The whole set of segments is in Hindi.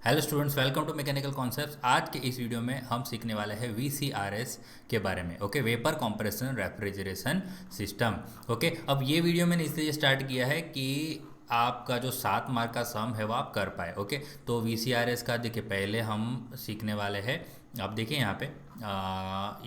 Hello students, welcome to mechanical concepts. आज के इस वीडियो में हम सीखने वाले हैं वीसीआरएस के बारे में। Okay, vapour compression refrigeration system. Okay, अब ये वीडियो मैंने इसलिए स्टार्ट किया है कि आपका जो 7 मार्क का सम है वो आप कर पाए। ओके, तो वीसीआरएस का देखिए पहले हम सीखने वाले हैं। आप देखिए यहाँ पे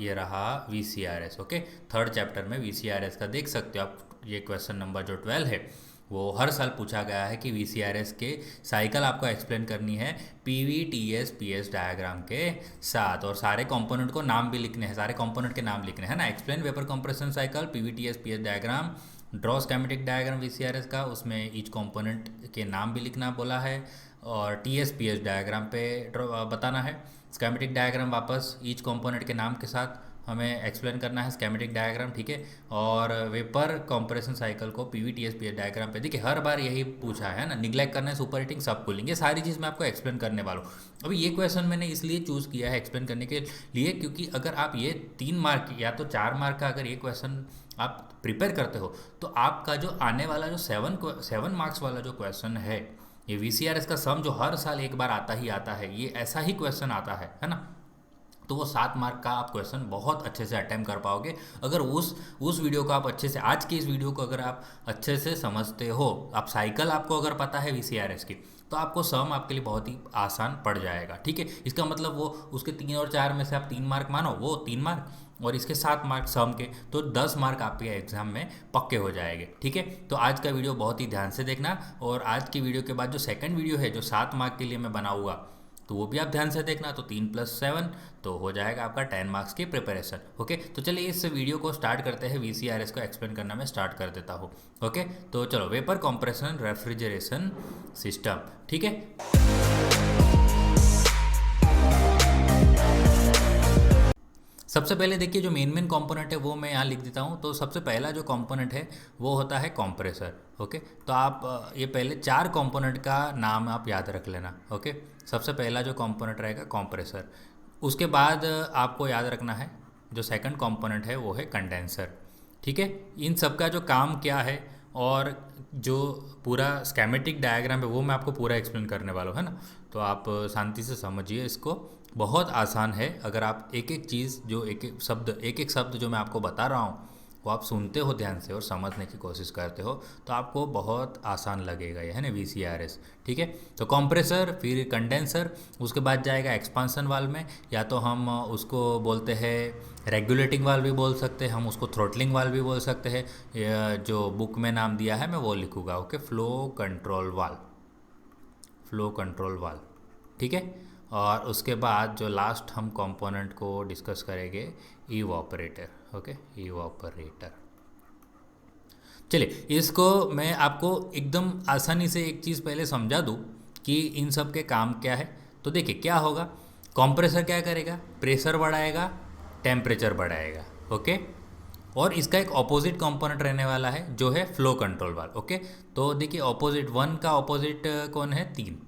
ये रहा वीसीआरएस। ओके, थर्ड चैप्टर में वीसीआरएस का देख सकते हो आप। ये क्वेश्चन नंबर जो 12 है वो हर साल पूछा गया है कि वीसीआरएस के साइकिल आपको एक्सप्लेन करनी है पीवीटीएस पीएस डायग्राम के साथ, और सारे कंपोनेंट को नाम भी लिखने हैं, सारे कंपोनेंट के नाम लिखने हैं ना। Explain vapour compression cycle PVTS PS diagram, draw schematic diagram VCRS का, उसमें ईच कंपोनेंट के नाम भी लिखना बोला है, और टीएस पीएस डायग्राम पे बताना है। स्कीमेटिक डायग्राम वापस ईच कंपोनेंट के नाम के साथ हमें एक्सप्लेन करना है स्कीमेटिक डायग्राम, ठीक है। और वेपर कंप्रेशन साइकिल को पीवीटीएस पीएस डायग्राम पे देखिए हर बार यही पूछा है ना, निगलेक्ट करना है सुपर हीटिंग सब कूलिंग, ये सारी चीज़ मैं आपको एक्सप्लेन करने वाला हूँ। अभी ये क्वेश्चन मैंने इसलिए चूज़ किया है एक्सप्लेन करने के लिए क्योंकि अगर आप ये 3 मार्क या तो 4 मार्क का अगर ये क्वेश्चन आप प्रिपेयर करते हो तो आपका जो आने वाला जो 7 मार्क्स वाला जो क्वेश्चन है, ये वीसीआरएस का सम जो हर साल एक बार आता ही आता है, ये ऐसा ही क्वेश्चन आता है ना। तो वो 7 मार्क का आप क्वेश्चन बहुत अच्छे से अटेम्प्ट कर पाओगे अगर उस वीडियो को आप अच्छे से, आज की इस वीडियो को अगर आप अच्छे से समझते हो। आप साइकिल आपको अगर पता है वीसीआरएस की तो आपको सम आपके लिए बहुत ही आसान पड़ जाएगा, ठीक है। इसका मतलब वो उसके 3 और 4 में से आप 3 मार्क मानो, वो 3 मार्क और इसके 7 मार्क सम के, तो 10 मार्क आपके एग्जाम में पक्के हो जाएंगे, ठीक है। तो आज का वीडियो बहुत ही ध्यान से देखना, और आज की वीडियो के बाद जो सेकंड वीडियो है जो 7 मार्क के लिए मैं बनाऊंगा तो वो भी आप ध्यान से देखना। तो 3+7 तो हो जाएगा आपका 10 मार्क्स की प्रिपरेशन। ओके, तो चलिए इस वीडियो को स्टार्ट करते हैं। वीसीआरएस को एक्सप्लेन करना मैं स्टार्ट कर देता हूँ। ओके, तो चलो, वेपर कंप्रेशन रेफ्रिजरेशन सिस्टम, ठीक है। सबसे पहले देखिए जो मेन कंपोनेंट है वो मैं यहाँ लिख देता हूँ। तो सबसे पहला जो कंपोनेंट है वो होता है कंप्रेसर। ओके, तो आप ये पहले 4 कंपोनेंट का नाम आप याद रख लेना। ओके, सबसे पहला जो कंपोनेंट रहेगा कंप्रेसर, उसके बाद आपको याद रखना है जो सेकंड कंपोनेंट है वो है कंडेंसर, ठीक है। इन सब का जो काम क्या है और जो पूरा स्कीमेटिक डायग्राम है वो मैं आपको पूरा एक्सप्लेन करने वाला हूँ, है ना। तो आप शांति से समझिए इसको, बहुत आसान है। अगर आप एक एक चीज़ जो एक एक शब्द जो मैं आपको बता रहा हूँ वो आप सुनते हो ध्यान से और समझने की कोशिश करते हो तो आपको बहुत आसान लगेगा ये, है ना, वीसीआरएस, ठीक है। तो कंप्रेसर, फिर कंडेंसर, उसके बाद जाएगा एक्सपांसन वाल्व में, या तो हम उसको बोलते हैं रेगुलेटिंग वाल्व भी बोल सकते हैं, हम उसको थ्रोटलिंग वाल्व भी बोल सकते हैं। जो बुक में नाम दिया है मैं वो लिखूँगा। Okay, flow control valve, flow control valve, ठीक है। और उसके बाद जो लास्ट हम कंपोनेंट को डिस्कस करेंगे, इवॉपरेटर। ओके, इवॉपरेटर। चलिए इसको मैं आपको एकदम आसानी से एक चीज़ पहले समझा दूँ कि इन सब के काम क्या है। तो देखिए क्या होगा, कंप्रेसर क्या करेगा, प्रेशर बढ़ाएगा, टेम्परेचर बढ़ाएगा। ओके, और इसका एक ऑपोजिट कंपोनेंट रहने वाला है जो है फ्लो कंट्रोल वाल्व। ओके, तो देखिए ऑपोजिट 1 का ऑपोजिट कौन है, 3,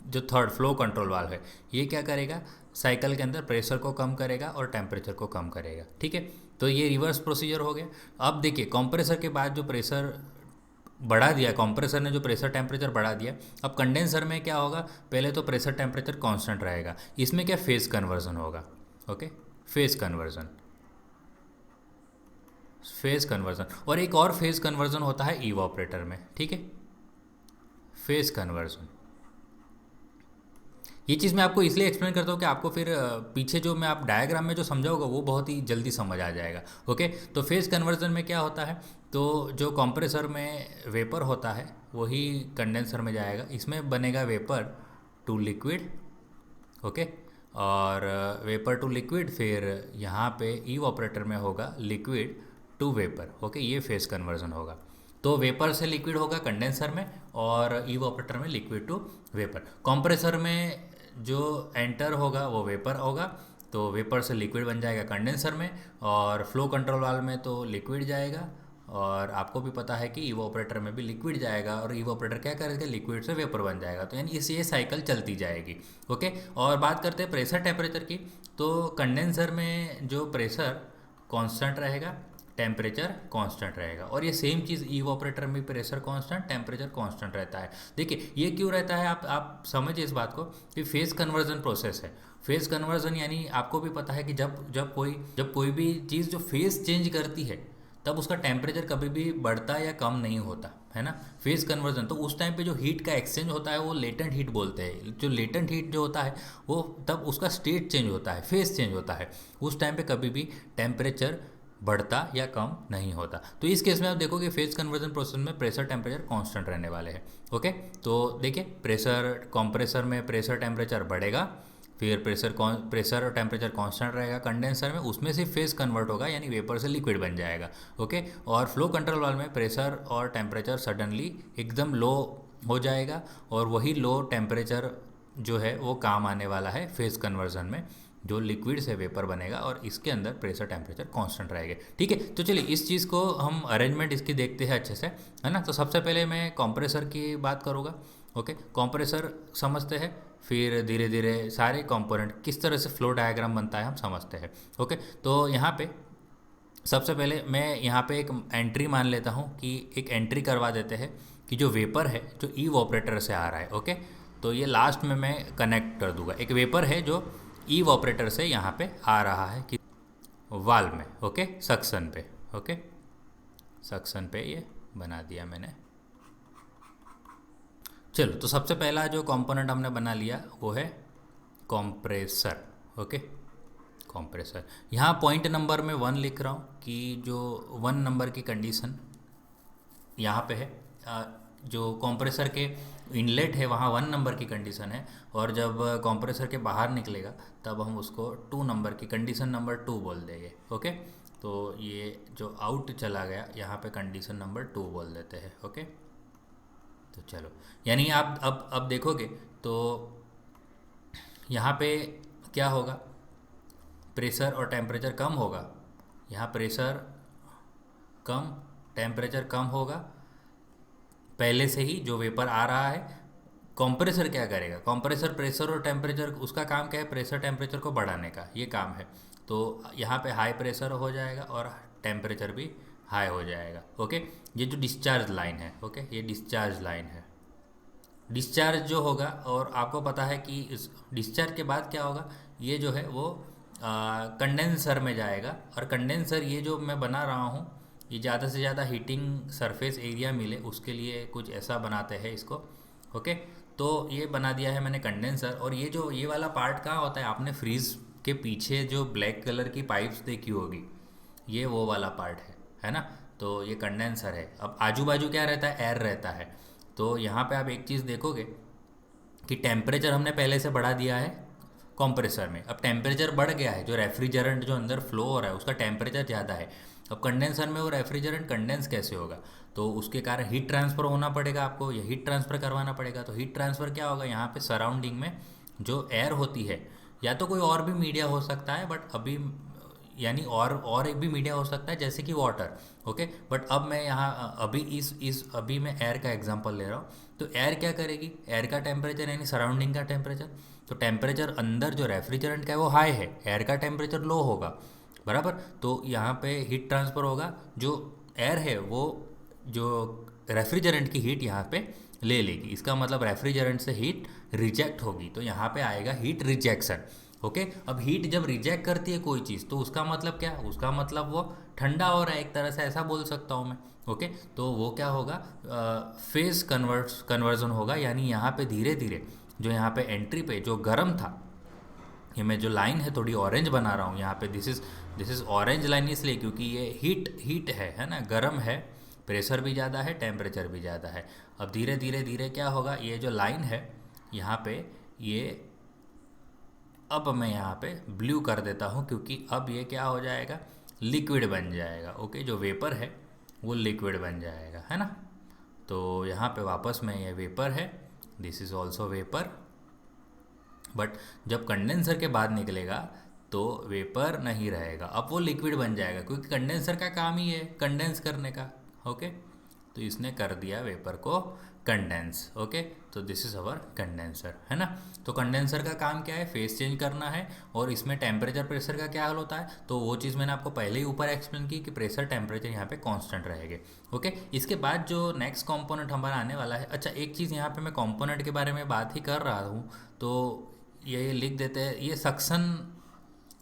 जो थर्ड फ्लो कंट्रोल वाल्व है, ये क्या करेगा, साइकिल के अंदर प्रेशर को कम करेगा और टेम्परेचर को कम करेगा, ठीक है। तो ये रिवर्स प्रोसीजर हो गया। अब देखिए कंप्रेसर के बाद जो प्रेशर बढ़ा दिया, कंप्रेसर ने जो प्रेशर टेम्परेचर बढ़ा दिया, अब कंडेंसर में क्या होगा, पहले तो प्रेशर टेम्परेचर कांस्टेंट रहेगा, इसमें क्या फेज कन्वर्जन होगा। Okay, phase conversion, phase conversion, और एक और फेज कन्वर्जन होता है इवॉपरेटर में, ठीक है, फेज कन्वर्जन। ये चीज़ मैं आपको इसलिए एक्सप्लेन करता हूँ कि आपको फिर पीछे जो मैं आप डायग्राम में जो समझाऊंगा वो बहुत ही जल्दी समझ आ जाएगा। ओके, तो फेज कन्वर्जन में क्या होता है, तो जो कंप्रेसर में वेपर होता है वही कंडेंसर में जाएगा, इसमें बनेगा वेपर टू लिक्विड। ओके, और वेपर टू लिक्विड, फिर यहाँ पे इवॉपरेटर में होगा लिक्विड टू वेपर। ओके, ये फेज कन्वर्जन होगा। तो वेपर से लिक्विड होगा कंडेंसर में, और इवॉपरेटर में लिक्विड टू वेपर। कंप्रेसर में जो एंटर होगा वो वेपर होगा, तो वेपर से लिक्विड बन जाएगा कंडेंसर में, और फ्लो कंट्रोल वाल्व में तो लिक्विड जाएगा, और आपको भी पता है कि इवॉपरेटर में भी लिक्विड जाएगा, और इवॉपरेटर क्या करेगा, लिक्विड से वेपर बन जाएगा। तो यानी इस ये साइकिल चलती जाएगी। ओके, और बात करते हैं प्रेशर टेम्परेचर की, तो कंडेंसर में जो प्रेशर कांस्टेंट रहेगा, टेम्परेचर कांस्टेंट रहेगा। और ये सेम चीज़ इवोपरेटर में प्रेशर कांस्टेंट, टेम्परेचर कांस्टेंट रहता है। देखिए ये क्यों रहता है, आप समझिए इस बात को कि फेज कन्वर्जन प्रोसेस है। फेज कन्वर्जन यानी आपको भी पता है कि जब कोई भी चीज़ जो फेज चेंज करती है तब उसका टेम्परेचर कभी भी बढ़ता या कम नहीं होता है ना। फेज कन्वर्जन तो उस टाइम पे जो हीट का एक्सचेंज होता है वो लेटेंट हीट बोलते हैं। जो लेटेंट हीट जो होता है वो तब उसका स्टेट चेंज होता है, फेज चेंज होता है। उस टाइम पे कभी भी टेम्परेचर बढ़ता या कम नहीं होता। तो इस केस में आप देखोगे फेज कन्वर्जन प्रोसेस में प्रेशर टेम्परेचर कांस्टेंट रहने वाले हैं। ओके, तो देखिए प्रेशर कंप्रेसर में प्रेशर टेम्परेचर बढ़ेगा, फिर प्रेशर और टेम्परेचर कांस्टेंट रहेगा। कंडेंसर में उसमें से फेज कन्वर्ट होगा यानी वेपर से लिक्विड बन जाएगा। ओके, और फ्लो कंट्रोल वाल्व में प्रेशर और टेम्परेचर सडनली एकदम लो हो जाएगा और वही लो टेम्परेचर जो है वो काम आने वाला है फेज कन्वर्जन में, जो लिक्विड से वेपर बनेगा और इसके अंदर प्रेशर टेम्परेचर कांस्टेंट रहेंगे। ठीक है, तो चलिए इस चीज़ को हम अरेंजमेंट इसकी देखते हैं अच्छे से, है ना। तो सबसे पहले मैं कंप्रेसर की बात करूँगा। ओके, कंप्रेसर समझते हैं, फिर धीरे धीरे सारे कंपोनेंट किस तरह से फ्लो डायग्राम बनता है हम समझते हैं। ओके, तो यहाँ पे सबसे पहले मैं यहाँ पे एक एंट्री मान लेता हूँ कि एक एंट्री करवा देते हैं कि जो वेपर है जो इवोपरेटर से आ रहा है। ओके, तो ये लास्ट में मैं कनेक्ट कर दूंगा। एक वेपर है जो इवोपरेटर से यहाँ पे आ रहा है कि वाल्व में, ओके, सक्शन पे। ओके, सक्शन पे ये बना दिया मैंने। चलो, तो सबसे पहला जो कंपोनेंट हमने बना लिया वो है कंप्रेसर। Okay, compressor. यहाँ पॉइंट नंबर में 1 लिख रहा हूँ कि जो 1 नंबर की कंडीशन यहाँ पे है, जो कंप्रेसर के इनलेट है वहाँ 1 नंबर की कंडीशन है, और जब कंप्रेसर के बाहर निकलेगा तब हम उसको 2 नंबर की कंडीशन नंबर 2 बोल देंगे। ओके, तो ये जो आउट चला गया यहाँ पे कंडीशन नंबर 2 बोल देते हैं। ओके, तो चलो, यानी आप अब देखोगे तो यहाँ पे क्या होगा, प्रेशर और टेम्परेचर कम होगा। यहाँ प्रेशर कम, टेम्परेचर कम होगा पहले से ही जो वेपर आ रहा है। कंप्रेसर क्या करेगा, कंप्रेसर प्रेशर और टेम्परेचर, उसका काम क्या है, प्रेशर टेम्परेचर को बढ़ाने का ये काम है। तो यहाँ पे हाई प्रेशर हो जाएगा और टेम्परेचर भी हाई हो जाएगा। ओके, ये जो डिस्चार्ज लाइन है, ओके, ये डिस्चार्ज लाइन है। डिस्चार्ज जो होगा, और आपको पता है कि इस डिस्चार्ज के बाद क्या होगा, ये जो है वो कंडेंसर में जाएगा। और कंडेंसर ये जो मैं बना रहा हूँ ये ज़्यादा से ज़्यादा हीटिंग सरफेस एरिया मिले उसके लिए कुछ ऐसा बनाते हैं इसको। ओके, तो ये बना दिया है मैंने कंडेंसर। और ये वाला पार्ट कहाँ होता है, आपने फ्रीज के पीछे जो ब्लैक कलर की पाइप्स देखी होगी, ये वो वाला पार्ट है ना। तो ये कंडेंसर है। अब आजू बाजू क्या रहता है, एयर रहता है। तो यहाँ पे आप एक चीज़ देखोगे कि टेम्परेचर हमने पहले से बढ़ा दिया है कंप्रेसर में। अब टेम्परेचर बढ़ गया है, जो रेफ्रिजरेंट जो अंदर फ्लो हो रहा है उसका टेम्परेचर ज़्यादा है। अब कंडेंसर में वो रेफ्रिजरेंट कंडेंस कैसे होगा, तो उसके कारण हीट ट्रांसफ़र होना पड़ेगा आपको, ये हीट ट्रांसफ़र करवाना पड़ेगा। तो हीट ट्रांसफ़र क्या होगा, यहाँ पे सराउंडिंग में जो एयर होती है, या तो कोई और भी मीडिया हो सकता है, बट अभी यानी और एक भी मीडिया हो सकता है जैसे कि वाटर। ओके, बट अब मैं यहाँ अभी मैं एयर का एग्जांपल ले रहा हूँ। तो एयर क्या करेगी, एयर का टेम्परेचर यानी सराउंडिंग का टेम्परेचर, तो टेम्परेचर अंदर जो रेफ्रिजरेंट का है वो हाई है, एयर का टेम्परेचर लो होगा, बराबर। तो यहाँ पे हीट ट्रांसफ़र होगा, जो एयर है वो जो रेफ्रिजरेंट की हीट यहाँ पे ले लेगी। इसका मतलब रेफ्रिजरेंट से हीट रिजेक्ट होगी, तो यहाँ पे आएगा हीट रिजेक्शन। ओके, अब हीट जब रिजेक्ट करती है कोई चीज़ तो उसका मतलब क्या, उसका मतलब वो ठंडा हो रहा है, एक तरह से ऐसा बोल सकता हूँ मैं। ओके, तो वो क्या होगा, फेज कन्वर्जन होगा। यानी यहाँ पे धीरे धीरे जो यहाँ पे एंट्री पे जो गर्म था, ये मैं जो लाइन है थोड़ी ऑरेंज बना रहा हूँ यहाँ पे, दिस इज़ ऑरेंज लाइन इसलिए क्योंकि ये हीट है ना, गर्म है, प्रेशर भी ज़्यादा है, टेम्परेचर भी ज़्यादा है। अब धीरे धीरे क्या होगा, ये जो लाइन है यहाँ पे, ये अब मैं यहाँ पे ब्लू कर देता हूँ क्योंकि अब ये क्या हो जाएगा, लिक्विड बन जाएगा। ओके, जो वेपर है वो लिक्विड बन जाएगा, है ना। तो यहाँ पे वापस में ये वेपर है, this is also vapour, but जब कंडेंसर के बाद निकलेगा तो वेपर नहीं रहेगा, अब वो लिक्विड बन जाएगा क्योंकि कंडेंसर का काम ही है कंडेंस करने का। ओके, तो इसने कर दिया वेपर को कंडेंस। ओके, तो दिस इज़ अवर कंडेंसर, है ना। तो कंडेंसर का काम क्या है, फेस चेंज करना है। और इसमें टेम्परेचर प्रेशर का क्या हाल होता है, तो वो चीज़ मैंने आपको पहले ही ऊपर एक्सप्लेन की कि प्रेशर टेम्परेचर यहाँ पे कांस्टेंट रहेंगे। ओके, इसके बाद जो नेक्स्ट कंपोनेंट हमारा आने वाला है, अच्छा एक चीज़ यहाँ पे मैं कंपोनेंट के बारे में बात ही कर रहा हूँ, तो ये लिख देते हैं, ये सक्शन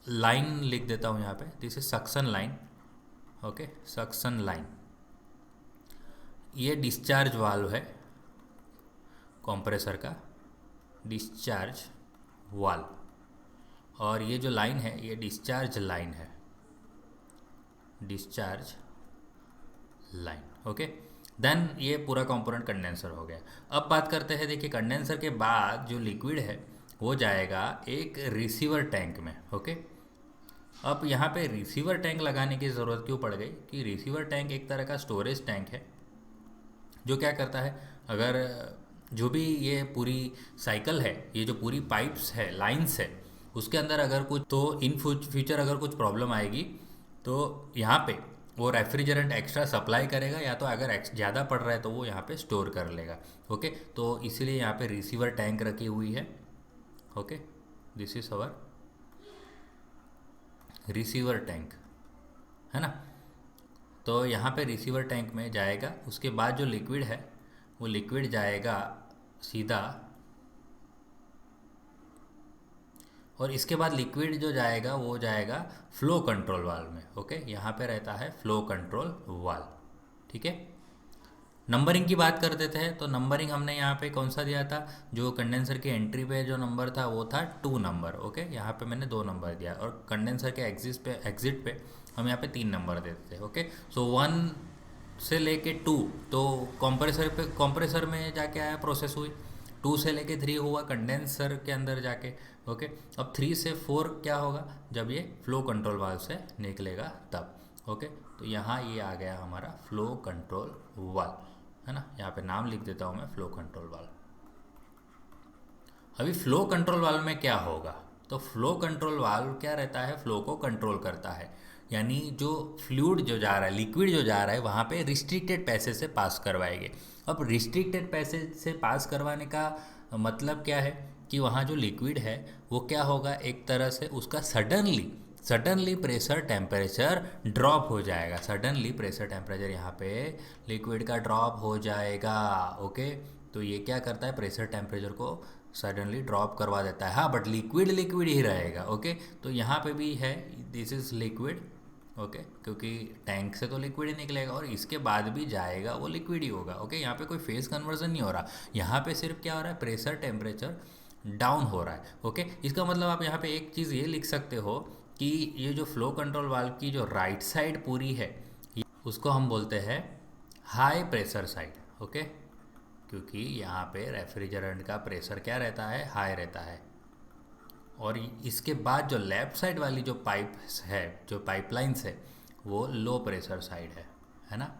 लाइन लिख देता हूँ यहाँ पे, this is suction line. Okay, suction line, ये डिस्चार्ज वाल्व है कंप्रेसर का, डिस्चार्ज वाल्व। और ये जो लाइन है ये डिस्चार्ज लाइन है, डिस्चार्ज लाइन। ओके, देन ये पूरा कंपोनेंट कंडेंसर हो गया। अब बात करते हैं, देखिए कंडेंसर के बाद जो लिक्विड है वो जाएगा एक रिसीवर टैंक में। ओके, अब यहाँ पे रिसीवर टैंक लगाने की ज़रूरत क्यों पड़ गई, कि रिसीवर टैंक एक तरह का स्टोरेज टैंक है जो क्या करता है, अगर जो भी ये पूरी साइकिल है, ये जो पूरी पाइप्स है, लाइंस है, उसके अंदर अगर कुछ, तो इन फ्यूचर अगर कुछ प्रॉब्लम आएगी तो यहाँ पे वो रेफ्रिजरेंट एक्स्ट्रा सप्लाई करेगा, या तो अगर ज़्यादा पड़ रहा है तो वो यहाँ पे स्टोर कर लेगा। ओके, तो इसीलिए यहाँ पे रिसीवर टैंक रखी हुई है। Okay, this is our receiver tank, है ना। तो यहाँ पे रिसीवर टैंक में जाएगा, उसके बाद जो लिक्विड है वो लिक्विड जाएगा सीधा, और इसके बाद लिक्विड जो जाएगा वो जाएगा फ्लो कंट्रोल वाल्व में। ओके, यहाँ पे रहता है फ्लो कंट्रोल वाल्व। ठीक है, नंबरिंग की बात कर देते हैं, तो नंबरिंग हमने यहाँ पे कौन सा दिया था, जो कंडेंसर की एंट्री पे जो नंबर था वो था 2 नंबर। ओके, यहाँ पे मैंने 2 नंबर दिया, और कंडेंसर के एग्जिट पे हम यहाँ पे 3 नंबर देते थे। ओके, सो 1 से लेके 2 तो कंप्रेसर में जाके आया, प्रोसेस हुई। 2 से लेके 3 हुआ कंडेंसर के अंदर जाके। ओके, अब 3 से 4 क्या होगा, जब ये फ्लो कंट्रोल वाल्व से निकलेगा तब। ओके, तो यहाँ ये आ गया हमारा फ्लो कंट्रोल वाल्व, है ना। यहाँ पे नाम लिख देता हूँ मैं, फ्लो कंट्रोल वाल्व। अभी फ्लो कंट्रोल वाल्व में क्या होगा, तो फ्लो कंट्रोल वाल्व क्या रहता है, फ्लो को कंट्रोल करता है, यानी जो फ्लूइड जो जा रहा है, लिक्विड जो जा रहा है, वहाँ पे रिस्ट्रिक्टेड पैसेज से पास करवाएंगे। अब रिस्ट्रिक्टेड पैसेज से पास करवाने का मतलब क्या है, कि वहाँ जो लिक्विड है वो क्या होगा, एक तरह से उसका सडनली प्रेशर टेम्परेचर ड्रॉप हो जाएगा। सडनली प्रेशर टेम्परेचर यहाँ पे लिक्विड का ड्रॉप हो जाएगा। ओके, तो ये क्या करता है, प्रेशर टेम्परेचर को सडनली ड्रॉप करवा देता है। हाँ, बट लिक्विड ही रहेगा। ओके, तो यहाँ पे भी है, दिस इज लिक्विड। ओके, क्योंकि टैंक से तो लिक्विड ही निकलेगा, और इसके बाद भी जाएगा वो लिक्विड ही होगा। ओके, यहाँ पे कोई फेज कन्वर्जन नहीं हो रहा, यहाँ पे सिर्फ क्या हो रहा है, प्रेशर टेम्परेचर डाउन हो रहा है। ओके, इसका मतलब आप यहाँ पे एक चीज़ ये लिख सकते हो कि ये जो फ्लो कंट्रोल वाल्व की जो राइट साइड पूरी है, उसको हम बोलते हैं हाई प्रेशर साइड। ओके, क्योंकि यहाँ पे रेफ्रिजरेंट का प्रेशर क्या रहता है, हाई रहता है। और इसके बाद जो लेफ्ट साइड वाली जो पाइप्स है, जो पाइपलाइंस है, वो लो प्रेशर साइड है ना।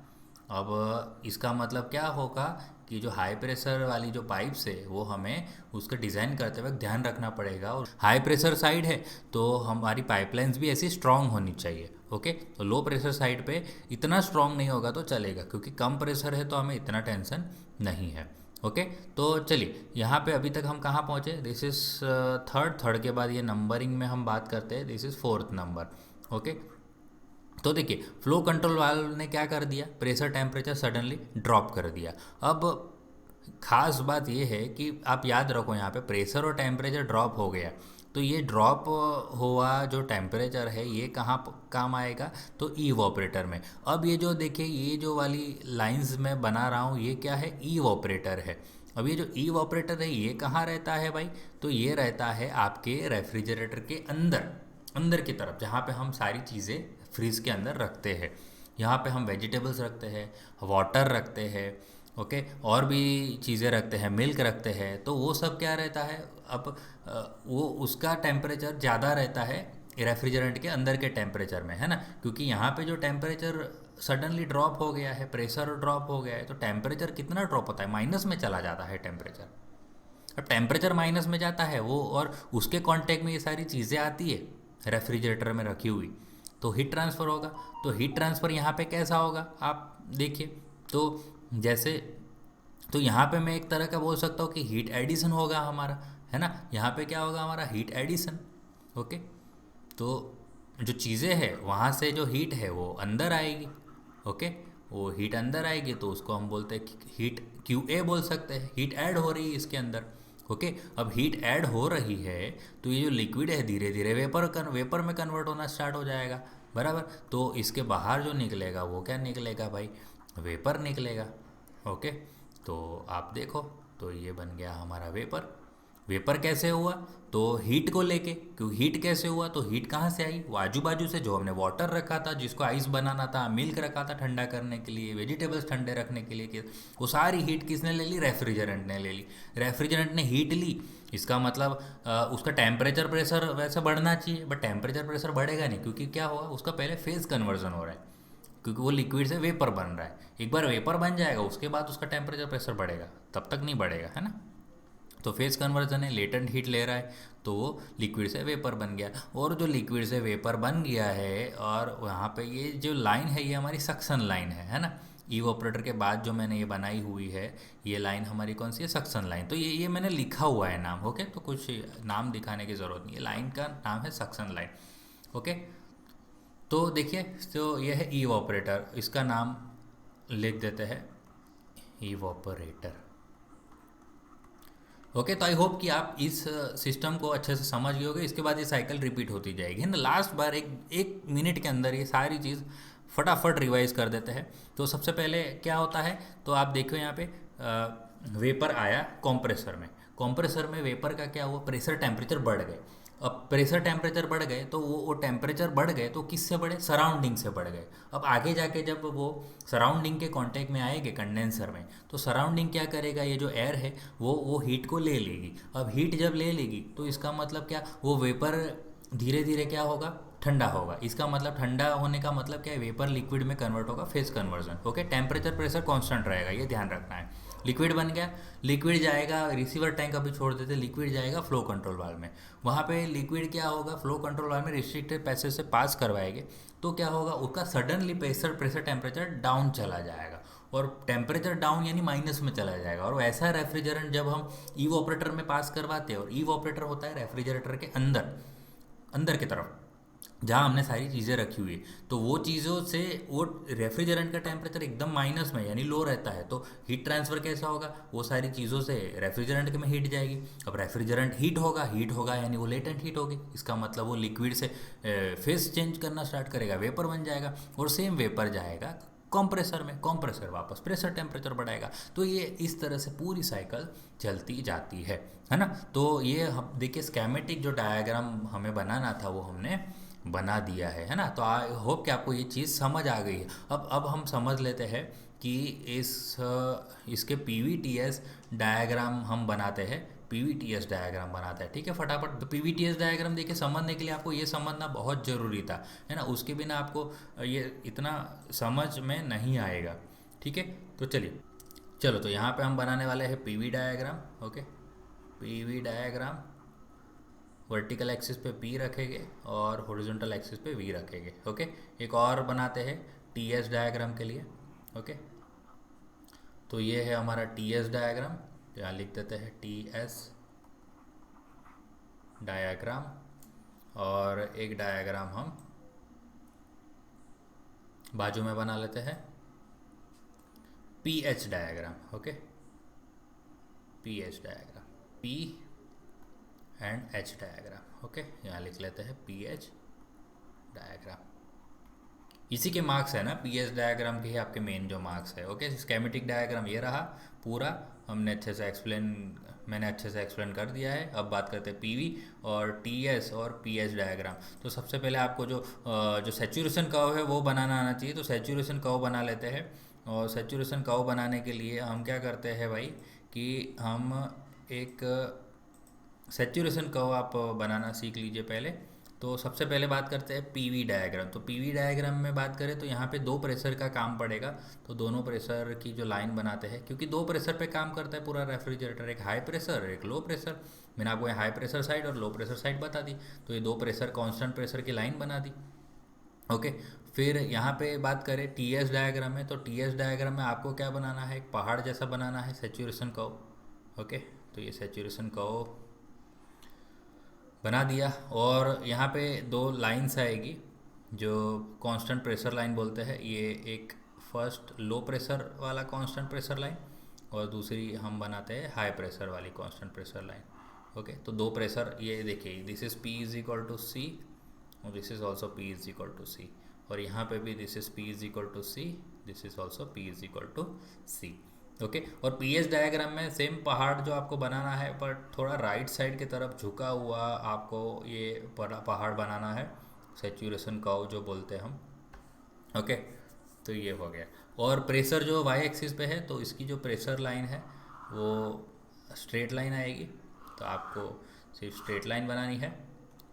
अब इसका मतलब क्या होगा, कि जो हाई प्रेशर वाली जो पाइप्स है वो हमें उसका डिज़ाइन करते वक्त ध्यान रखना पड़ेगा। और हाई प्रेशर साइड है तो हमारी पाइपलाइंस भी ऐसी स्ट्रांग होनी चाहिए। ओके, तो लो प्रेशर साइड पे इतना स्ट्रांग नहीं होगा तो चलेगा, क्योंकि कम प्रेशर है तो हमें इतना टेंशन नहीं है। ओके, तो चलिए यहाँ पे अभी तक हम कहाँ पहुँचे, दिस इज़ थर्ड के बाद ये नंबरिंग में हम बात करते हैं, this is 4th number. Okay, तो देखिए फ्लो कंट्रोल वाल्व ने क्या कर दिया, प्रेशर टेम्परेचर सडनली ड्रॉप कर दिया। अब खास बात यह है कि आप याद रखो, यहाँ पे प्रेशर और टेम्परेचर ड्रॉप हो गया, तो ये ड्रॉप हुआ जो टेम्परेचर है ये कहाँ काम आएगा, तो ईवोपरेटर में। अब ये जो देखिए, ये जो वाली लाइंस मैं बना रहा हूँ ये क्या है, ईवोपरेटर है। अब ये जो ईवोपरेटर है ये कहाँ रहता है भाई, तो ये रहता है आपके रेफ्रिजरेटर के अंदर की तरफ, जहाँ पे हम सारी चीज़ें फ्रीज के अंदर रखते हैं। यहाँ पे हम वेजिटेबल्स रखते हैं, वाटर रखते हैं, ओके, और भी चीज़ें रखते हैं, मिल्क रखते हैं। तो वो सब क्या रहता है, अब वो उसका टेम्परेचर ज़्यादा रहता है रेफ्रिजरेंट के अंदर के टेम्परेचर में, है ना। क्योंकि यहाँ पे जो टेम्परेचर सडनली ड्रॉप हो गया है, प्रेशर ड्रॉप हो गया है, तो टेम्परेचर कितना ड्रॉप होता है, माइनस में चला जाता है टेम्परेचर। अब टेम्परेचर माइनस में जाता है वो, और उसके कांटेक्ट में ये सारी चीज़ें आती है रेफ्रिजरेटर में रखी हुई, तो हीट ट्रांसफ़र होगा। तो हीट ट्रांसफ़र यहाँ पे कैसा होगा आप देखिए, तो जैसे तो यहाँ पे मैं एक तरह का बोल सकता हूँ कि हीट एडिशन होगा हमारा, है ना। यहाँ पे क्या होगा हमारा हीट एडिशन। ओके, तो जो चीज़ें हैं वहाँ से जो हीट है वो अंदर आएगी। ओके, वो हीट अंदर आएगी तो उसको हम बोलते हैं हीट क्यू ए बोल सकते हैं, हीट ऐड हो रही है इसके अंदर। ओके, अब हीट ऐड हो रही है तो ये जो लिक्विड है धीरे धीरे वेपर में कन्वर्ट होना स्टार्ट हो जाएगा, बराबर। तो इसके बाहर जो निकलेगा वो क्या निकलेगा भाई, वेपर निकलेगा। ओके, तो आप देखो, तो ये बन गया हमारा वेपर। वेपर कैसे हुआ, तो हीट को लेके, क्योंकि हीट कैसे हुआ, तो हीट कहाँ से आई, वो आजू बाजू से जो हमने वाटर रखा था, जिसको आइस बनाना था, मिल्क रखा था ठंडा करने के लिए, वेजिटेबल्स ठंडे रखने के लिए वो सारी हीट किसने ले ली, रेफ्रिजरेंट ने ले ली। रेफ्रिजरेंट ने हीट ली, इसका मतलब उसका टेम्परेचर प्रेशर वैसे बढ़ना चाहिए, बट टेम्परेचर प्रेशर बढ़ेगा नहीं, क्योंकि क्या होगा, उसका पहले फेज कन्वर्जन हो रहा है, क्योंकि वो लिक्विड से वेपर बन रहा है। एक बार वेपर बन जाएगा उसके बाद उसका टेम्परेचर प्रेशर बढ़ेगा, तब तक नहीं बढ़ेगा, है ना। तो फेज कन्वर्जन है, लेटेंट हीट ले रहा है, तो वो लिक्विड से वेपर बन गया। और जो लिक्विड से वेपर बन गया है, और वहाँ पे ये जो लाइन है ये हमारी सक्शन लाइन है ना। इवोपरेटर के बाद जो मैंने ये बनाई हुई है ये लाइन हमारी कौन सी है, सक्शन लाइन। तो ये मैंने लिखा हुआ है नाम। ओके, तो कुछ नाम दिखाने की ज़रूरत नहीं है, लाइन का नाम है सक्शन लाइन। ओके, तो देखिए, तो ये है इवोपरेटर, इसका नाम लिख देते हैं इवोपरेटर। ओके, तो आई होप कि आप इस सिस्टम को अच्छे से समझ गए होगे। इसके बाद ये साइकिल रिपीट होती जाएगी, है ना। लास्ट बार एक मिनट के अंदर ये सारी चीज़ फटाफट रिवाइज कर देते हैं। तो सबसे पहले क्या होता है, तो आप देखो यहाँ पे वेपर आया कॉम्प्रेसर में वेपर का क्या हुआ, प्रेशर टेम्परेचर बढ़ गए। अब प्रेशर टेम्परेचर बढ़ गए तो वो टेम्परेचर बढ़ गए तो किससे बढ़े, सराउंडिंग से बढ़ गए। अब आगे जाके जब वो सराउंडिंग के कांटेक्ट में आएंगे कंडेंसर में, तो सराउंडिंग क्या करेगा, ये जो एयर है वो हीट को ले लेगी। अब हीट जब ले लेगी तो इसका मतलब क्या, वो वेपर धीरे धीरे क्या होगा, ठंडा होगा। इसका मतलब ठंडा होने का मतलब क्या है, वेपर लिक्विड में कन्वर्ट होगा, phase conversion. Okay, temperature pressure constant रहेगा, ये ध्यान रखना है। लिक्विड बन गया, लिक्विड जाएगा, रिसीवर टैंक अभी छोड़ देते, लिक्विड जाएगा फ्लो कंट्रोल वाल्व में। वहाँ पे लिक्विड क्या होगा, फ्लो कंट्रोल वाल्व में रिस्ट्रिक्टेड पैसेज से पास करवाएंगे, तो क्या होगा, उसका सडनली प्रेशर टेम्परेचर डाउन चला जाएगा, और टेम्परेचर डाउन यानी माइनस में चला जाएगा। और वैसा रेफ्रिजरेंट जब हम ईवोपरेटर में पास करवाते हैं, और ईवोपरेटर होता है रेफ्रिजरेटर के अंदर अंदर की तरफ जहाँ हमने सारी चीज़ें रखी हुई है, तो वो चीज़ों से वो रेफ्रिजरेंट का टेम्परेचर एकदम माइनस में यानी लो रहता है, तो हीट ट्रांसफ़र कैसा होगा, वो सारी चीज़ों से रेफ्रिजरेंट में हीट जाएगी। अब रेफ्रिजरेंट हीट होगा यानी वो लेटेंट हीट होगी, इसका मतलब वो लिक्विड से फेस चेंज करना स्टार्ट करेगा, वेपर बन जाएगा, और सेम वेपर जाएगा कंप्रेसर में, कंप्रेसर वापस प्रेशर टेम्परेचर बढ़ाएगा। तो ये इस तरह से पूरी साइकिल चलती जाती है ना। तो ये हम देखिए, स्केमेटिक जो डायग्राम हमें बनाना था वो हमने बना दिया है ना। तो आई होप कि आपको ये चीज़ समझ आ गई है। अब हम समझ लेते हैं कि इसके पीवीटीएस डायग्राम हम बनाते हैं, पीवीटीएस डायग्राम बनाते हैं, ठीक है। फटाफट तो पीवीटीएस डायग्राम देखिए, समझने के लिए आपको ये समझना बहुत ज़रूरी था, है ना। उसके बिना आपको ये इतना समझ में नहीं आएगा, ठीक है। तो चलो तो यहाँ पे हम बनाने वाले हैं PV diagram. Okay, PV diagram vertical axis पे पी रखेंगे और हॉरिजॉन्टल एक्सिस पे वी रखेंगे। ओके, एक और बनाते हैं टीएस डायग्राम के लिए। ओके, तो ये है हमारा टीएस डायग्राम, यहाँ लिख देते हैं टीएस डायग्राम। और एक डायग्राम हम बाजू में बना लेते हैं, pH diagram. Okay, pH diagram, P and H diagram. Okay, यहाँ लिख लेते हैं पीएच डायग्राम। इसी के मार्क्स है ना, पीएच डायग्राम के ही आपके मेन जो मार्क्स है। ओके, स्केमेटिक डायग्राम ये रहा पूरा, मैंने अच्छे से एक्सप्लेन कर दिया है। अब बात करते हैं पीवी और टीएस और पीएच डायग्राम। तो सबसे पहले आपको जो सैचुरेशन कर्व है वो बनाना आना चाहिए। तो सैचुरेशन कर्व बना लेते हैं, और सैचुरेशन कर्व बनाने के लिए हम क्या करते हैं भाई, कि हम एक सैचुरेशन कर्व आप बनाना सीख लीजिए पहले। तो सबसे पहले बात करते हैं पीवी डायग्राम। तो पीवी डायग्राम में बात करें तो यहाँ पे दो प्रेशर का काम पड़ेगा, तो दोनों प्रेशर की जो लाइन बनाते हैं, क्योंकि दो प्रेशर पे काम करता है पूरा रेफ्रिजरेटर, एक हाई प्रेशर एक लो प्रेशर। मैंने आपको हाई प्रेशर साइड और लो प्रेशर साइड बता दी, तो ये दो प्रेशर कांस्टेंट प्रेशर की लाइन बना दी। ओके। फिर यहाँ पे बात करें टी एस डायग्राम में, तो टी एस डायग्राम में आपको क्या बनाना है, एक पहाड़ जैसा बनाना है, सेचुरेशन कर्व। ओके, तो ये सेचुरेशन कर्व बना दिया, और यहाँ पे दो लाइंस आएगी जो कांस्टेंट प्रेशर लाइन बोलते हैं। ये एक फर्स्ट लो प्रेशर वाला कांस्टेंट प्रेशर लाइन, और दूसरी हम बनाते हैं हाई प्रेशर वाली कांस्टेंट प्रेशर लाइन। ओके, तो दो प्रेशर ये देखिए, this is P is equal to C और this is also P is equal to C, और यहाँ पे भी this is P is equal to C, this is also P is equal to C. Okay, और पी एच डायग्राम में सेम पहाड़ जो आपको बनाना है, पर थोड़ा राइट साइड की तरफ झुका हुआ आपको ये पहाड़ बनाना है, सेचुरेशन कर्व जो बोलते हैं हम। ओके, तो ये हो गया। और प्रेशर जो वाई एक्सिस पे है, तो इसकी जो प्रेशर लाइन है वो स्ट्रेट लाइन आएगी, तो आपको सिर्फ स्ट्रेट लाइन बनानी है।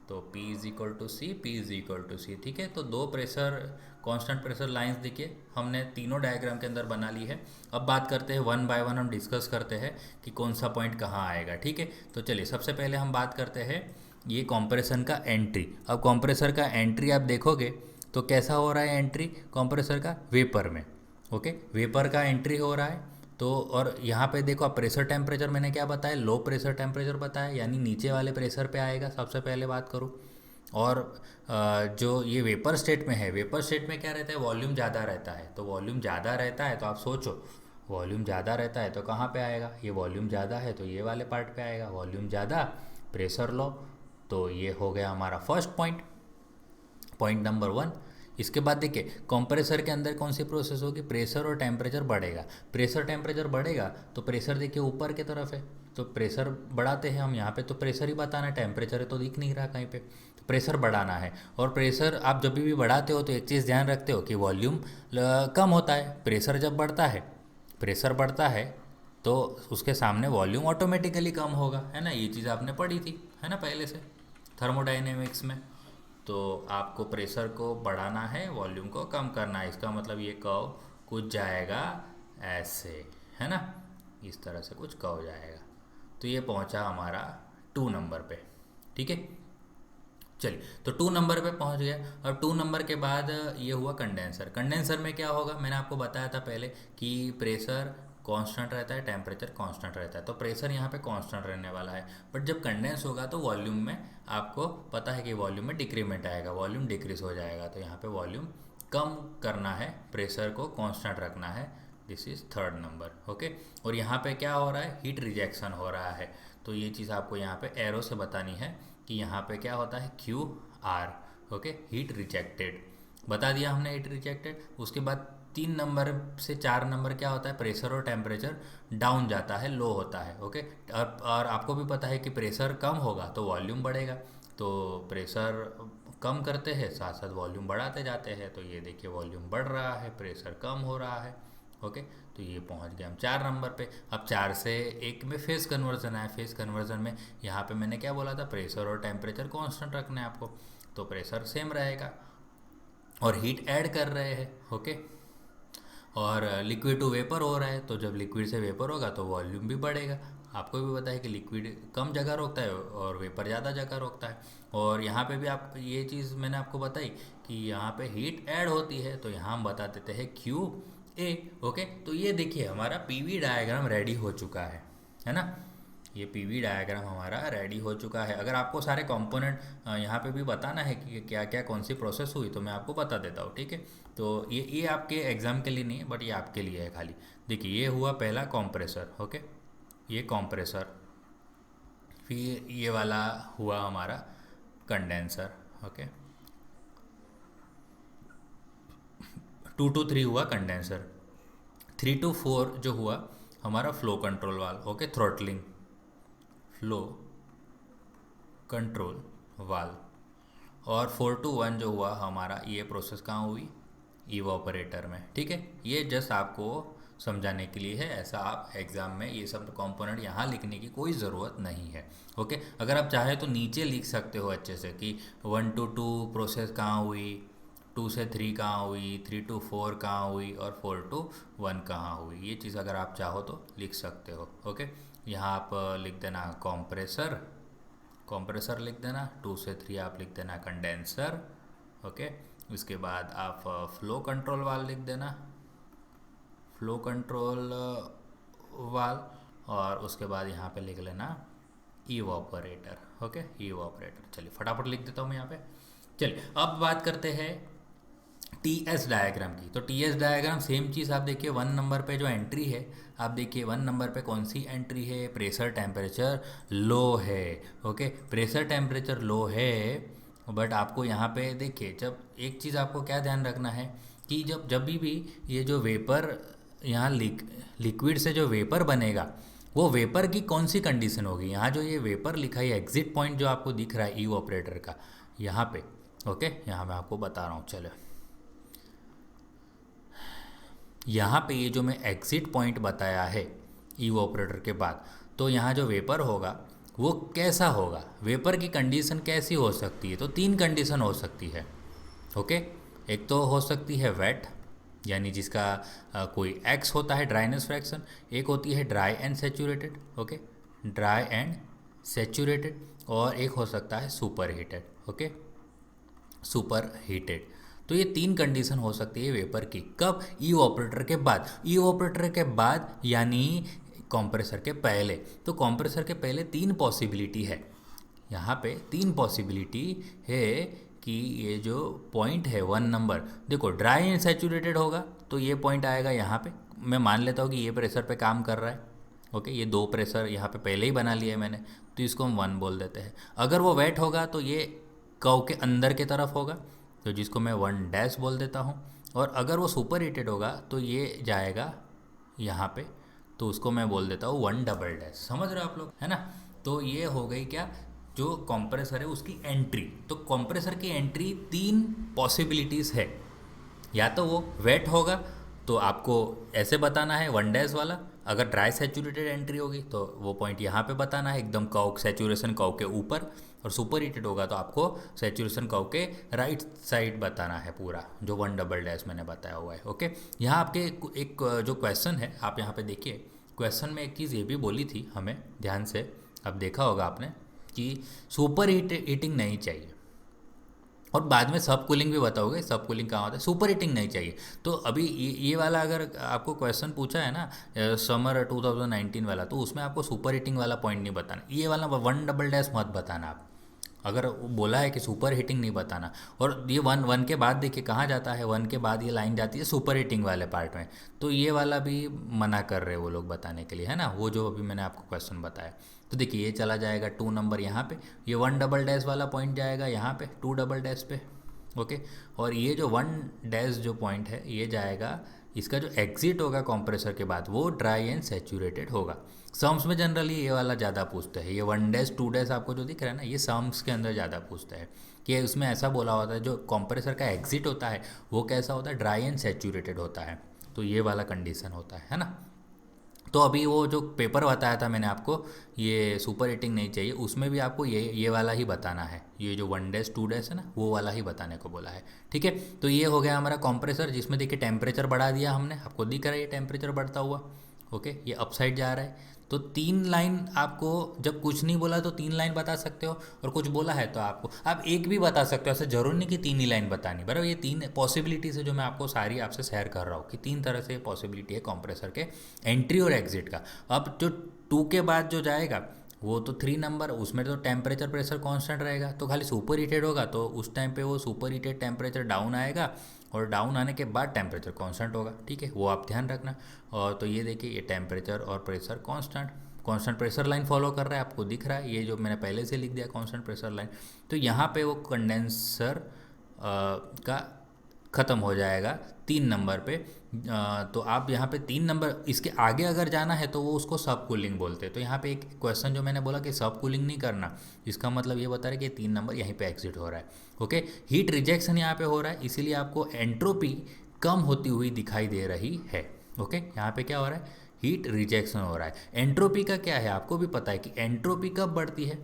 तो P is equal to C, P is equal to C, ठीक है। तो दो प्रेशर कांस्टेंट प्रेशर लाइंस देखिए हमने तीनों डायग्राम के अंदर बना ली है। अब बात करते हैं वन बाय वन, हम डिस्कस करते हैं कि कौन सा पॉइंट कहाँ आएगा, ठीक है। तो चलिए सबसे पहले हम बात करते हैं ये कंप्रेशन का एंट्री। अब कंप्रेसर का एंट्री आप देखोगे तो कैसा हो रहा है एंट्री कंप्रेसर का, वेपर में। ओके, वेपर का एंट्री हो रहा है। तो और यहाँ पे देखो आप प्रेशर टेम्परेचर मैंने क्या बताया, लो प्रेशर टेम्परेचर बताया, यानी नीचे वाले प्रेशर पे आएगा सबसे पहले बात करूँ। और जो ये वेपर स्टेट में है, वेपर स्टेट में क्या रहता है, वॉल्यूम ज़्यादा रहता है। तो वॉल्यूम ज़्यादा रहता है तो आप सोचो, वॉल्यूम ज़्यादा रहता है तो कहाँ पे आएगा, ये वॉल्यूम ज़्यादा है तो ये वाले पार्ट पे आएगा, वॉल्यूम ज़्यादा प्रेशर लो। तो ये हो गया हमारा first point, point number one. इसके बाद देखिए कंप्रेसर के अंदर कौन सी प्रोसेस होगी, प्रेशर और टेम्परेचर बढ़ेगा। प्रेशर टेम्परेचर बढ़ेगा तो प्रेशर देखिए ऊपर की तरफ है, तो प्रेशर बढ़ाते हैं हम यहाँ पे, तो प्रेशर ही बताना है, टेम्परेचर तो दिख नहीं रहा कहीं पे, तो प्रेशर बढ़ाना है। और प्रेशर आप जब भी बढ़ाते हो तो एक चीज़ ध्यान रखते हो कि वॉल्यूम कम होता है। प्रेशर जब बढ़ता है, प्रेशर बढ़ता है तो उसके सामने वॉल्यूम ऑटोमेटिकली कम होगा, है ना। ये चीज़ आपने पढ़ी थी, है ना, पहले से थर्मोडाइनेमिक्स में। तो आपको प्रेशर को बढ़ाना है, वॉल्यूम को कम करना है, इसका मतलब ये कर्व कुछ जाएगा ऐसे, है ना, इस तरह से कुछ कर्व जाएगा। तो ये पहुंचा हमारा 2 नंबर पे, ठीक है। चलिए, तो 2 नंबर पे पहुंच गया। अब 2 नंबर के बाद ये हुआ कंडेंसर। कंडेंसर में क्या होगा, मैंने आपको बताया था पहले कि प्रेशर कांस्टेंट रहता है, टेम्परेचर कांस्टेंट रहता है, तो प्रेशर यहाँ पे कांस्टेंट रहने वाला है। बट जब कंडेंस होगा तो वॉल्यूम में आपको पता है कि वॉल्यूम में डिक्रीमेंट आएगा, वॉल्यूम डिक्रीज हो जाएगा। तो यहाँ पे वॉल्यूम कम करना है, प्रेशर को कांस्टेंट रखना है, this is third number. Okay, और यहाँ पे क्या हो रहा है, हीट रिजेक्शन हो रहा है। तो ये चीज़ आपको यहाँ पे एरो से बतानी है कि यहाँ पे क्या होता है, Q R. Okay, heat rejected बता दिया हमने, हीट रिजेक्टेड। उसके बाद 3 नंबर से 4 नंबर क्या होता है, प्रेशर और टेम्परेचर डाउन जाता है, लो होता है। ओके, और आपको भी पता है कि प्रेशर कम होगा तो वॉल्यूम बढ़ेगा, तो प्रेशर कम करते हैं साथ साथ वॉल्यूम बढ़ाते जाते हैं। तो ये देखिए वॉल्यूम बढ़ रहा है, प्रेशर कम हो रहा है। ओके, तो ये पहुंच गए हम 4 नंबर पे। अब 4 से 1 में फेस कन्वर्जन है। फेस कन्वर्जन में यहाँ पे मैंने क्या बोला था, प्रेशर और टेम्परेचर कांस्टेंट रखना है आपको, तो प्रेशर सेम रहेगा और हीट ऐड कर रहे हैं। ओके, और लिक्विड टू वेपर हो रहा है, तो जब लिक्विड से वेपर होगा तो वॉल्यूम भी बढ़ेगा। आपको भी पता है कि लिक्विड कम जगह रोकता है और वेपर ज़्यादा जगह रोकता है। और यहाँ पे भी आप ये चीज़ मैंने आपको बताई कि यहाँ पे हीट ऐड होती है, तो यहाँ हम बता देते हैं क्यू ए। ओके, तो ये देखिए हमारा पीवी डायग्राम रेडी हो चुका है ना। ये पीवी डायग्राम हमारा रेडी हो चुका है। अगर आपको सारे कंपोनेंट यहाँ पे भी बताना है कि क्या क्या कौन सी प्रोसेस हुई तो मैं आपको बता देता हूँ, ठीक है। तो ये आपके एग्ज़ाम के लिए नहीं है, बट ये आपके लिए है खाली। देखिए ये हुआ पहला कॉम्प्रेसर। ओके, ये कॉम्प्रेसर, फिर ये वाला हुआ हमारा कंडेंसर। ओके, 2 to 3 हुआ कंडेंसर, 3 to 4 जो हुआ हमारा flow control valve. Okay, throttling flow control valve. और 4 to 1 जो हुआ हमारा, ये प्रोसेस कहाँ हुई, इवोपरेटर में, ठीक है। ये जस्ट आपको समझाने के लिए है, ऐसा आप एग्ज़ाम में ये सब कंपोनेंट यहाँ लिखने की कोई ज़रूरत नहीं है। ओके, अगर आप चाहे तो नीचे लिख सकते हो अच्छे से कि 1 to 2 प्रोसेस कहाँ हुई, 2 से 3 कहाँ हुई, 3 to 4 कहाँ हुई और 4 to 1 कहाँ हुई। ये चीज़ अगर आप चाहो तो लिख सकते हो। ओके, यहाँ आप लिख देना कंप्रेसर, कंप्रेसर लिख देना, 2 से 3 आप लिख देना कंडेंसर। ओके, उसके बाद आप फ्लो कंट्रोल वाल लिख देना, फ्लो कंट्रोल वाल, और उसके बाद यहाँ पे लिख लेना इवोपरेटर। Okay, evaporator. चलिए फटाफट लिख देता हूँ मैं यहाँ पे। चलिए अब बात करते हैं टी एस डायग्राम की। तो टी एस डायग्राम सेम चीज़ आप देखिए, 1 नंबर पे जो एंट्री है, आप देखिए 1 नंबर पे कौन सी एंट्री है, प्रेशर टेम्परेचर लो है। ओके, प्रेशर टेम्परेचर लो है, बट आपको यहाँ पे देखिए, जब एक चीज़ आपको क्या ध्यान रखना है कि जब भी ये जो वेपर यहाँ लिक्विड से जो वेपर बनेगा, वो वेपर की कौन सी कंडीशन होगी। यहाँ जो ये वेपर लिखा है एग्जिट पॉइंट जो आपको दिख रहा है ई ऑपरेटर का यहाँ पे, ओके, यहाँ मैं आपको बता रहा हूँ। चलो यहाँ पे ये जो मैं एग्जिट पॉइंट बताया है इवोपरेटर के बाद, तो यहाँ जो वेपर होगा वो कैसा होगा, वेपर की कंडीशन कैसी हो सकती है। तो 3 कंडीशन हो सकती है। ओके, एक तो हो सकती है वेट, यानी जिसका कोई एक्स होता है ड्राइनेस फ्रैक्शन, एक होती है dry and saturated. Okay, dry and saturated, और एक हो सकता है super heated. Okay, super heated. तो ये 3 कंडीशन हो सकती है वेपर की, कब, ई ऑपरेटर के बाद। ई ऑपरेटर के बाद यानी कंप्रेसर के पहले। तो कंप्रेसर के पहले 3 पॉसिबिलिटी है, यहाँ पे 3 पॉसिबिलिटी है कि ये जो पॉइंट है 1 नंबर, देखो ड्राई एंड सैचुरेटेड होगा तो ये पॉइंट आएगा यहाँ पे। मैं मान लेता हूँ कि ये प्रेशर पे काम कर रहा है। ओके, ये 2 प्रेशर यहाँ पे पहले ही बना लिया है मैंने, तो इसको हम 1 बोल देते हैं। अगर वो वेट होगा तो ये कर्व के अंदर की तरफ होगा, तो जिसको मैं 1 डैश बोल देता हूँ। और अगर वो सुपर हीटेड होगा तो ये जाएगा यहाँ पे, तो उसको मैं बोल देता हूँ 1 डबल डैश। समझ रहे हो आप लोग, है ना। तो ये हो गई क्या, जो कंप्रेसर है उसकी एंट्री। तो कंप्रेसर की एंट्री 3 पॉसिबिलिटीज़ है, या तो वो वेट होगा तो आपको ऐसे बताना है 1 डैश वाला, अगर ड्राई सैचुरेटेड एंट्री होगी तो वो पॉइंट यहाँ पे बताना है एकदम कर्व, सैचुरेशन कर्व के ऊपर, और सुपर हीटेड होगा तो आपको सैचुरेशन कर्व के राइट साइड बताना है पूरा, जो 1 डबल डैश मैंने बताया हुआ है। ओके, यहाँ आपके एक जो क्वेश्चन है आप यहाँ पे देखिए, क्वेश्चन में एक चीज़ ये भी बोली थी हमें, ध्यान से अब देखा होगा आपने कि सुपर हीटिंग नहीं चाहिए, और बाद में सब कूलिंग भी बताओगे, सब कूलिंग कहाँ होता है, सुपर हीटिंग नहीं चाहिए। तो अभी ये वाला अगर आपको क्वेश्चन पूछा है ना समर 2019 वाला, तो उसमें आपको सुपर हीटिंग वाला पॉइंट नहीं बताना, ये वाला 1 डबल डैश मत बताना आप। अगर बोला है कि सुपर हीटिंग नहीं बताना, और ये 1 के बाद देखिए कहाँ जाता है, 1 के बाद ये लाइन जाती है सुपर हीटिंग वाले पार्ट में, तो ये वाला भी मना कर रहे हैं वो लोग बताने के लिए, है ना, वो जो अभी मैंने आपको क्वेश्चन बताया। तो देखिए ये चला जाएगा 2 नंबर यहाँ पे, ये 1 डबल डैश वाला पॉइंट जाएगा यहाँ पे 2 डबल डैश पे। ओके, और ये जो 1 डैश जो पॉइंट है ये जाएगा, इसका जो एग्जिट होगा कंप्रेसर के बाद वो ड्राई एंड सैचुरेटेड होगा। सम्स में जनरली ये वाला ज़्यादा पूछते हैं, ये 1 डैश 2 डैश आपको जो दिख रहा है ना, ये सम्स के अंदर ज़्यादा पूछता है कि उसमें ऐसा बोला होता है जो कंप्रेसर का एग्जिट होता है वो कैसा होता है, ड्राई एंड सैचुरेटेड होता है। तो ये वाला कंडीशन होता है ना। तो अभी वो जो पेपर बताया था मैंने आपको, ये सुपर हीटिंग नहीं चाहिए, उसमें भी आपको ये वाला ही बताना है, ये जो 1 डैश 2 डैश है ना, वो वाला ही बताने को बोला है। ठीक है, तो ये हो गया हमारा कंप्रेसर, जिसमें देखिए टेम्परेचर बढ़ा दिया हमने, आपको दिख रहा है ये टेम्परेचर बढ़ता हुआ। ओके, ये अपसाइड जा रहा है। तो 3 लाइन आपको, जब कुछ नहीं बोला तो 3 लाइन बता सकते हो, और कुछ बोला है तो आपको आप एक भी बता सकते हो, ऐसा जरूर नहीं कि 3 ही लाइन बतानी, बराबर। ये 3 पॉसिबिलिटीज़ है जो मैं आपको सारी आपसे शेयर कर रहा हूँ कि 3 तरह से पॉसिबिलिटी है कंप्रेसर के एंट्री और एग्जिट का। अब जो 2 के बाद जो जाएगा वो तो 3 नंबर, उसमें तो टेम्परेचर प्रेशर कांस्टेंट रहेगा, तो खाली सुपर हीटेड होगा तो उस टाइम पे वो सुपर हीटेड टेम्परेचर डाउन आएगा, और डाउन आने के बाद टेम्परेचर कांस्टेंट होगा। ठीक है, वो आप ध्यान रखना। और तो ये देखिए ये टेम्परेचर और pressure constant pressure line follow कर रहा है, आपको दिख रहा है, ये जो मैंने पहले से लिख दिया कांस्टेंट प्रेशर लाइन। तो यहाँ पे वो कंडेंसर का ख़त्म हो जाएगा 3 नंबर पे। तो आप यहाँ पे 3 नंबर, इसके आगे अगर जाना है तो वो उसको सब कूलिंग बोलते हैं। तो यहाँ पे एक क्वेश्चन जो मैंने बोला कि सब कूलिंग नहीं करना, इसका मतलब ये बता रहा है कि 3 नंबर यहीं पे एग्जिट हो रहा है। ओके, हीट रिजेक्शन यहाँ पे हो रहा है, इसीलिए आपको एंट्रोपी कम होती हुई दिखाई दे रही है। ओके, यहाँ पे क्या हो रहा है, हीट रिजेक्शन हो रहा है। एंट्रोपी का क्या है, आपको भी पता है कि एंट्रोपी कब बढ़ती है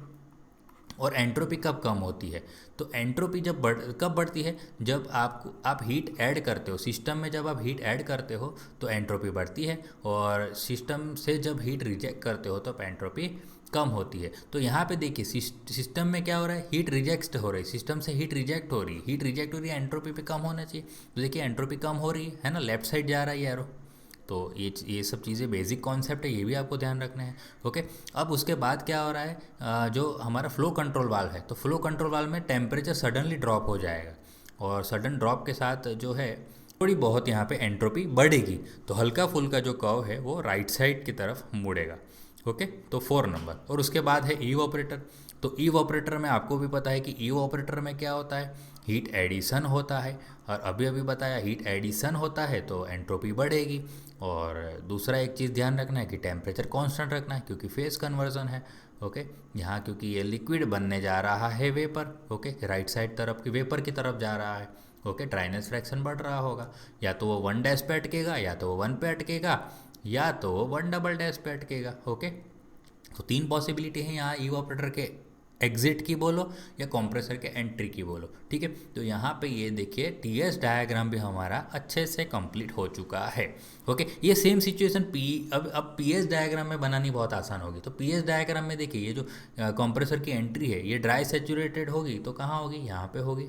और एंट्रोपी कब कम होती है। तो एंट्रोपी कब बढ़ती है, जब आप हीट ऐड करते हो सिस्टम में, जब आप हीट ऐड करते हो तो एंट्रोपी बढ़ती है, और सिस्टम से जब हीट रिजेक्ट करते हो तो एंट्रोपी कम होती है। तो यहाँ पे देखिए सिस्टम में क्या हो रहा है, हीट रिजेक्ट हो रही है, सिस्टम से हीट रिजेक्ट हो रही है, हीट रिजेक्ट हो रही है, एंट्रोपी पे कम होना चाहिए। तो देखिए एंट्रोपी कम हो रही है ना, लेफ्ट साइड जा रहा है ये एरो। तो ये सब चीज़ें बेसिक कॉन्सेप्ट है, ये भी आपको ध्यान रखना है। ओके, अब उसके बाद क्या हो रहा है, जो हमारा फ्लो कंट्रोल वाल्व है, तो फ्लो कंट्रोल वाल्व में टेम्परेचर सडनली ड्रॉप हो जाएगा, और सडन ड्रॉप के साथ जो है थोड़ी बहुत यहाँ पे एंट्रोपी बढ़ेगी। तो हल्का फुल्का जो कर्व है वो राइट साइड की तरफ मुड़ेगा। ओके, तो 4 नंबर। और उसके बाद है ईव ऑपरेटर। तो ईव ऑपरेटर में आपको भी पता है कि ईव ऑपरेटर में क्या होता है, हीट एडिशन होता है, और अभी अभी बताया हीट एडिशन होता है तो एंट्रोपी बढ़ेगी। और दूसरा एक चीज़ ध्यान रखना है कि टेम्परेचर कांस्टेंट रखना है, क्योंकि फेस कन्वर्जन है। ओके, यहाँ क्योंकि ये लिक्विड बनने जा रहा है वेपर, ओके, राइट साइड तरफ की वेपर की तरफ जा रहा है। ओके, ड्राइनेस फ्रैक्शन बढ़ रहा होगा, या तो वो 1 डैश पे अटकेगा, या तो वो 1 पे अटकेगा, या तो वो 1 डबल डैश पे अटकेगा। ओके, तो 3 पॉसिबिलिटी है यहाँ ईव ऑपरेटर के एग्जिट की बोलो या कंप्रेसर के एंट्री की बोलो। ठीक है, तो यहाँ पे ये देखिए टीएस डायग्राम भी हमारा अच्छे से कंप्लीट हो चुका है। ओके, ये सेम सिचुएशन अब पीएस डायग्राम में बनानी बहुत आसान होगी। तो पीएस डायग्राम में देखिए ये जो कंप्रेसर की एंट्री है ये ड्राई सेचुरेटेड होगी तो कहाँ होगी, यहाँ पे होगी,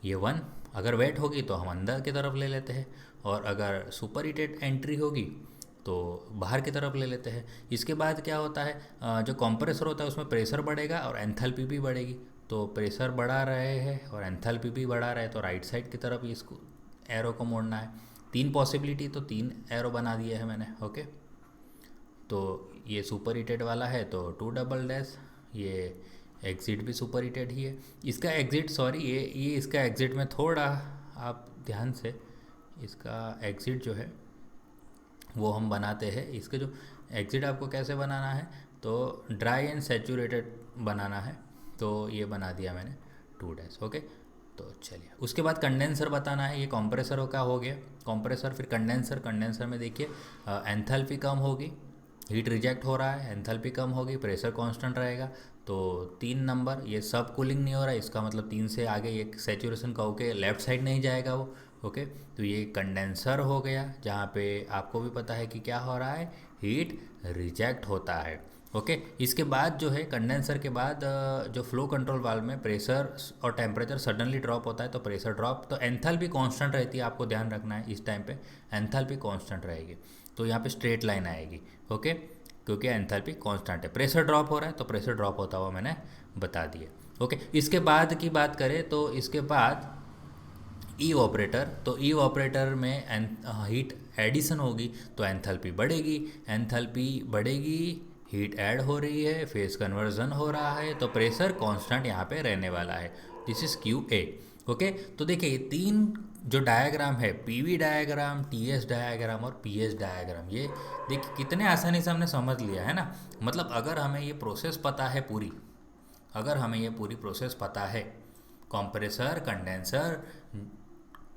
ये 1। अगर वेट होगी तो हम अंदर की तरफ ले लेते हैं, और अगर सुपर हीटेड एंट्री होगी तो बाहर की तरफ ले लेते हैं। इसके बाद क्या होता है, जो कंप्रेसर होता है उसमें प्रेशर बढ़ेगा और एंथैल्पी भी बढ़ेगी। तो प्रेशर बढ़ा रहे हैं और एंथैल्पी भी बढ़ा रहे हैं, तो राइट साइड की तरफ इसको एरो को मोड़ना है। 3 पॉसिबिलिटी, तो 3 एरो बना दिए हैं मैंने। ओके, तो ये सुपर हीटेड वाला है तो 2 डबल डैश, ये एग्जिट भी सुपर हीटेड ही है। इसका एग्जिट, सॉरी, ये इसका एग्जिट में थोड़ा आप ध्यान से, इसका एग्जिट जो है वो हम बनाते हैं। इसके जो एग्जिट आपको कैसे बनाना है, तो ड्राई एंड सेचूरेटेड बनाना है, तो ये बना दिया मैंने 2 डैश। ओके, तो चलिए उसके बाद कंडेंसर बताना है। ये कंप्रेसर का हो गया, कंप्रेसर, फिर कंडेंसर। कंडेंसर में देखिए एंथैल्पी कम होगी, हीट रिजेक्ट हो रहा है, एंथैल्पी कम होगी, प्रेशर कांस्टेंट रहेगा। तो 3 नंबर, ये सब कूलिंग नहीं हो रहा है, इसका मतलब 3 से आगे ये सेचुरेशन का होके लेफ्ट साइड नहीं जाएगा वो। ओके, तो ये कंडेंसर हो गया, जहाँ पे आपको भी पता है कि क्या हो रहा है, हीट रिजेक्ट होता है। ओके, इसके बाद जो है कंडेंसर के बाद जो फ्लो कंट्रोल वाल्व में प्रेशर और टेम्परेचर सडनली ड्रॉप होता है तो प्रेशर ड्रॉप, तो एंथैल्पी कांस्टेंट रहती है, आपको ध्यान रखना है इस टाइम पे एंथैल्पी कांस्टेंट रहेगी। तो यहाँ पे स्ट्रेट लाइन आएगी। ओके, क्योंकि एंथैल्पी कांस्टेंट है, प्रेशर ड्रॉप हो रहा है तो प्रेशर ड्रॉप होता हुआ मैंने बता दिया। ओके, इसके बाद की बात करें तो इसके बाद ईव ऑपरेटर, तो ईव ऑपरेटर में हीट एडिशन होगी तो एंथैल्पी बढ़ेगी, एंथैल्पी बढ़ेगी, हीट ऐड हो रही है, फेस कन्वर्जन हो रहा है, तो प्रेशर कांस्टेंट यहाँ पे रहने वाला है। This is Q A. Okay, तो देखिए ये 3 जो डायग्राम है, पीवी डायग्राम, टीएस डायग्राम और पीएस डायग्राम, ये देखिए कितने आसानी से हमने समझ लिया है ना। मतलब अगर हमें ये प्रोसेस पता है पूरी, अगर हमें ये पूरी प्रोसेस पता है, compressor, condenser,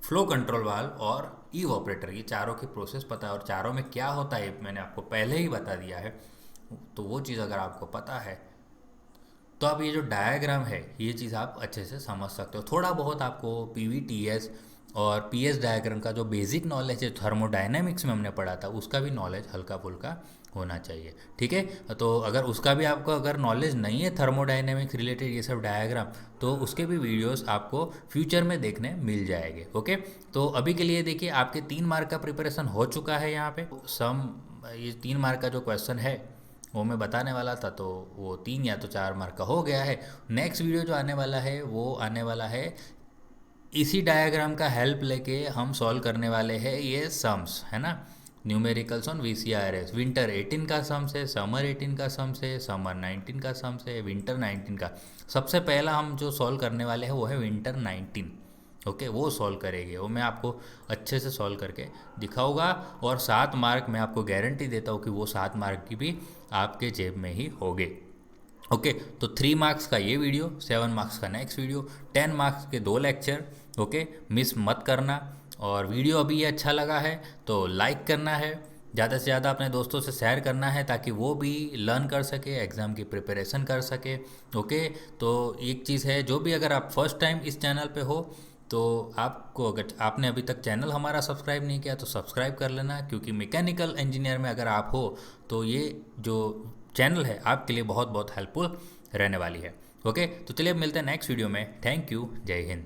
flow control valve और ईव ऑपरेटर, ये चारों की प्रोसेस पता है और चारों में क्या होता है मैंने आपको पहले ही बता दिया है, तो वो चीज़ अगर आपको पता है तो अब ये जो डायग्राम है ये चीज़ आप अच्छे से समझ सकते हो। थोड़ा बहुत आपको पीवीटीएस और पीएस डायग्राम का जो बेसिक नॉलेज है थर्मोडायनेमिक्स में हमने पढ़ा था उसका भी नॉलेज हल्का फुल्का होना चाहिए। ठीक है, तो अगर उसका भी आपको अगर नॉलेज नहीं है थर्मोडायनेमिक्स रिलेटेड ये सब डायग्राम, तो उसके भी वीडियोस आपको फ्यूचर में देखने मिल जाएंगे। ओके, तो अभी के लिए देखिए आपके 3 मार्क का प्रिपरेशन हो चुका है। यहाँ पे सम, ये 3 मार्क का जो क्वेश्चन है वो मैं बताने वाला था, तो वो 3 या तो 4 मार्क का हो गया है। नेक्स्ट वीडियो जो आने वाला है वो आने वाला है, इसी डायग्राम का हेल्प लेके हम सॉल्व करने वाले हैं ये सम्स, है ना, न्यूमेरिकल्स ऑन VCRS। विंटर 18 का सम्स है, समर 18 का सम्स है, समर 19 का सम्स है, विंटर 19 का। सबसे पहला हम जो सॉल्व करने वाले हैं वो है विंटर 19। ओके, वो सॉल्व करेंगे, वो मैं आपको अच्छे से सॉल्व करके दिखाऊंगा, और 7 मार्क मैं आपको गारंटी देता हूँ कि वो 7 मार्क की भी आपके जेब में ही होंगे। ओके, तो 3 मार्क्स का ये वीडियो, 7 मार्क्स का नेक्स्ट वीडियो, 10 मार्क्स के 2 लेक्चर। ओके, मिस मत करना। और वीडियो अभी ये अच्छा लगा है तो लाइक करना है, ज़्यादा से ज़्यादा अपने दोस्तों से शेयर करना है ताकि वो भी लर्न कर सके, एग्ज़ाम की प्रिपरेशन कर सके। ओके, तो एक चीज़ है, जो भी अगर आप फर्स्ट टाइम इस चैनल पे हो तो आपको, अगर आपने अभी तक चैनल हमारा सब्सक्राइब नहीं किया तो सब्सक्राइब कर लेना, क्योंकि मैकेनिकल इंजीनियर में अगर आप हो तो ये जो चैनल है आपके लिए बहुत बहुत हेल्पफुल रहने वाली है। ओके, तो चलिए अब मिलते हैं नेक्स्ट वीडियो में। थैंक यू, जय हिंद।